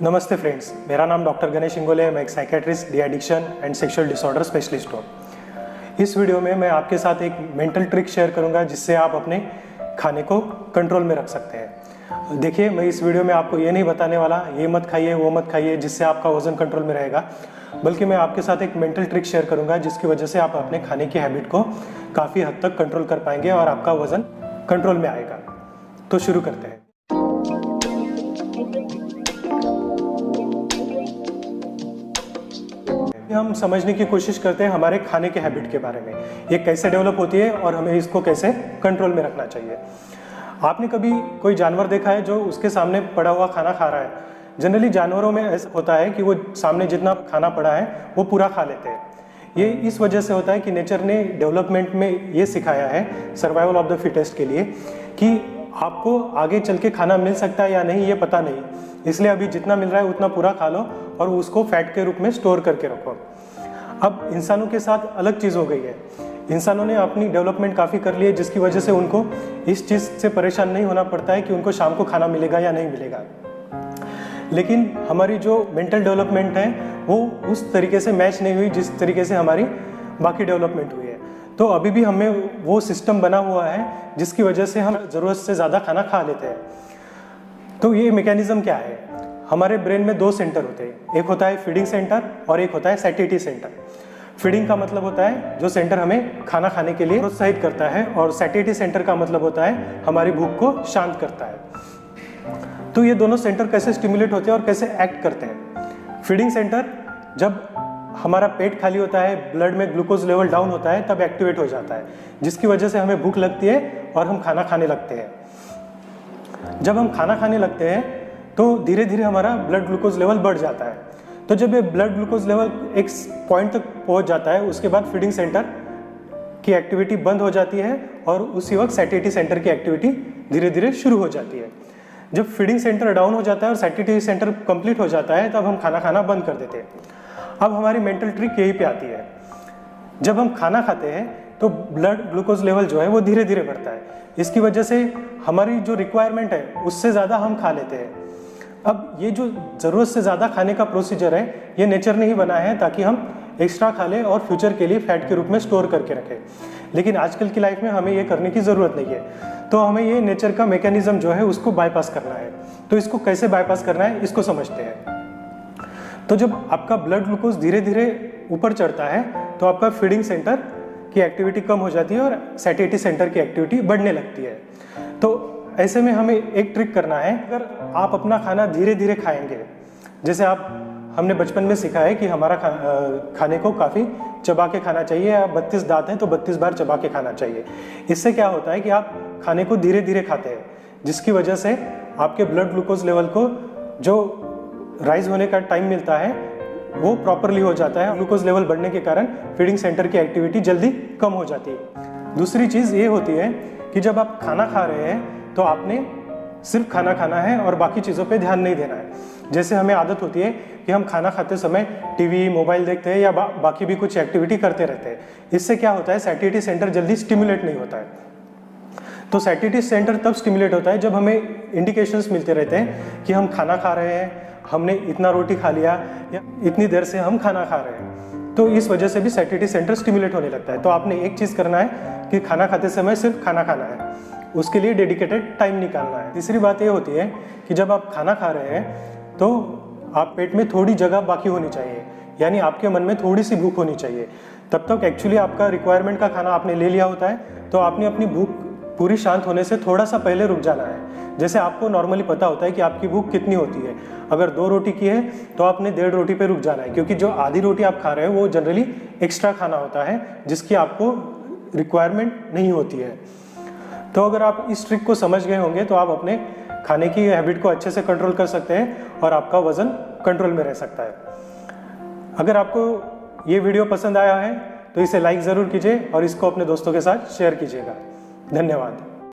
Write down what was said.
नमस्ते फ्रेंड्स, मेरा नाम डॉक्टर गणेश इंगोले है। मैं एक psychiatrist, de addiction and sexual disorder specialist हूँ। इस वीडियो में मैं आपके साथ एक मेंटल ट्रिक शेयर करूँगा जिससे आप अपने खाने को कंट्रोल में रख सकते हैं। देखिए, मैं इस वीडियो में आपको ये नहीं बताने वाला ये मत खाइए वो मत खाइए जिससे आपका वजन कंट्रोल में रहेगा, बल्कि मैं आपके साथ एक मेंटल ट्रिक शेयर करूँगा जिसकी वजह से आप अपने खाने की हैबिट को काफ़ी हद तक कंट्रोल कर पाएंगे और आपका वजन कंट्रोल में आएगा। तो शुरू करते हैं। हम समझने की कोशिश करते हैं हमारे खाने के हैबिट के बारे में, ये कैसे डेवलप होती है और हमें इसको कैसे कंट्रोल में रखना चाहिए। आपने कभी कोई जानवर देखा है जो उसके सामने पड़ा हुआ खाना खा रहा है? जनरली जानवरों में ऐसा होता है कि वो सामने जितना खाना पड़ा है वो पूरा खा लेते हैं। ये इस वजह से होता है कि नेचर ने डेवलपमेंट में ये सिखाया है, सर्वाइवल ऑफ द फिटेस्ट के लिए, कि आपको आगे चल के खाना मिल सकता है या नहीं ये पता नहीं, इसलिए अभी जितना मिल रहा है उतना पूरा खा लो और उसको फैट के रूप में स्टोर करके रखो। अब इंसानों के साथ अलग चीज़ हो गई है। इंसानों ने अपनी डेवलपमेंट काफ़ी कर ली है जिसकी वजह से उनको इस चीज़ से परेशान नहीं होना पड़ता है कि उनको शाम को खाना मिलेगा या नहीं मिलेगा। लेकिन हमारी जो मेंटल डेवलपमेंट है वो उस तरीके से मैच नहीं हुई जिस तरीके से हमारी बाकी डेवलपमेंट हुई है। तो अभी भी हमें वो सिस्टम बना हुआ है जिसकी वजह से हम ज़रूरत से ज़्यादा खाना खा लेते हैं। तो ये मैकेनिज्म क्या है? हमारे ब्रेन में दो सेंटर होते हैं, एक होता है फीडिंग सेंटर और एक होता है सैटिस्फैक्टरी सेंटर। फीडिंग का मतलब होता है जो सेंटर हमें खाना खाने के लिए प्रोत्साहित करता है, और सैटिस्फैक्टरी सेंटर का मतलब होता है हमारी भूख को शांत करता है। तो ये दोनों सेंटर कैसे स्टिमुलेट होते हैं और कैसे एक्ट करते हैं? फीडिंग सेंटर जब हमारा पेट खाली होता है, ब्लड में ग्लूकोज लेवल डाउन होता है, तब एक्टिवेट हो जाता है, जिसकी वजह से हमें भूख लगती है और हम खाना खाने लगते हैं। जब हम खाना खाने लगते हैं तो धीरे धीरे हमारा ब्लड ग्लूकोज लेवल बढ़ जाता है। तो जब ये ब्लड ग्लूकोज लेवल एक पॉइंट तक पहुंच जाता है, उसके बाद फीडिंग सेंटर की एक्टिविटी बंद हो जाती है और उसी वक्त सैटिस्फैक्टरी सेंटर की एक्टिविटी धीरे धीरे शुरू हो जाती है। जब फीडिंग सेंटर डाउन हो जाता है और सैटिस्फैक्टरी सेंटर कंप्लीट हो जाता है, तब हम खाना खाना बंद कर देते हैं। अब हमारी मेंटल ट्रिक यहीं पे आती है। जब हम खाना खाते हैं तो ब्लड ग्लूकोज लेवल जो है वो धीरे धीरे बढ़ता है। इसकी वजह से हमारी जो रिक्वायरमेंट है उससे ज़्यादा हम खा लेते हैं। अब ये जो ज़रूरत से ज़्यादा खाने का प्रोसीजर है ये नेचर ने ही बनाया है ताकि हम एक्स्ट्रा खा लें और फ्यूचर के लिए फैट के रूप में स्टोर करके रखें। लेकिन आजकल की लाइफ में हमें ये करने की ज़रूरत नहीं है, तो हमें ये नेचर का मैकेनिज्म जो है उसको बाईपास करना है। तो इसको कैसे बाईपास करना है इसको समझते हैं। तो जब आपका ब्लड ग्लूकोज धीरे धीरे ऊपर चढ़ता है तो आपका फीडिंग सेंटर की एक्टिविटी कम हो जाती है और सैटिस्फैक्टरी सेंटर की एक्टिविटी बढ़ने लगती है। तो ऐसे में हमें एक ट्रिक करना है। अगर आप अपना खाना धीरे धीरे खाएंगे, जैसे हमने बचपन में सीखा है कि हमारा खाने को काफ़ी चबा के खाना चाहिए, या 32 दांत हैं तो 32 बार चबा के खाना चाहिए। इससे क्या होता है कि आप खाने को धीरे धीरे खाते हैं, जिसकी वजह से आपके ब्लड ग्लूकोज लेवल को जो राइज होने का टाइम मिलता है वो प्रॉपरली हो जाता है। ग्लूकोज लेवल बढ़ने के कारण फीडिंग सेंटर की एक्टिविटी जल्दी कम हो जाती है। दूसरी चीज़ ये होती है कि जब आप खाना खा रहे हैं तो आपने सिर्फ खाना खाना है और बाकी चीज़ों पे ध्यान नहीं देना है। जैसे हमें आदत होती है कि हम खाना खाते समय टीवी मोबाइल देखते हैं या बाकी भी कुछ एक्टिविटी करते रहते हैं। इससे क्या होता है, सैटिस्फैक्टरी सेंटर जल्दी स्टिमुलेट नहीं होता है। तो सैटिस्फैक्टरी सेंटर तब स्टिमुलेट होता है जब हमें इंडिकेशंस मिलते रहते हैं कि हम खाना खा रहे हैं, हमने इतना रोटी खा लिया या इतनी देर से हम खाना खा रहे हैं। तो इस वजह से भी सैटिस्फैक्टरी सेंटर स्टिमुलेट होने लगता है। तो आपने एक चीज़ करना है कि खाना खाते समय सिर्फ खाना खाना है, उसके लिए डेडिकेटेड टाइम निकालना है। तीसरी बात ये होती है कि जब आप खाना खा रहे हैं तो आप पेट में थोड़ी जगह बाकी होनी चाहिए, यानी आपके मन में थोड़ी सी भूख होनी चाहिए। तब तक एक्चुअली आपका रिक्वायरमेंट का खाना आपने ले लिया होता है, तो आपने अपनी भूख पूरी शांत होने से थोड़ा सा पहले रुक जाना है। जैसे आपको नॉर्मली पता होता है कि आपकी भूख कितनी होती है। अगर 2 रोटी की है तो आपने 1.5 रोटी पे रुक जाना है, क्योंकि जो आधी रोटी आप खा रहे हो वो जनरली एक्स्ट्रा खाना होता है जिसकी आपको रिक्वायरमेंट नहीं होती है। तो अगर आप इस ट्रिक को समझ गए होंगे तो आप अपने खाने की हैबिट को अच्छे से कंट्रोल कर सकते हैं और आपका वज़न कंट्रोल में रह सकता है। अगर आपको ये वीडियो पसंद आया है तो इसे लाइक ज़रूर कीजिए और इसको अपने दोस्तों के साथ शेयर कीजिएगा। धन्यवाद।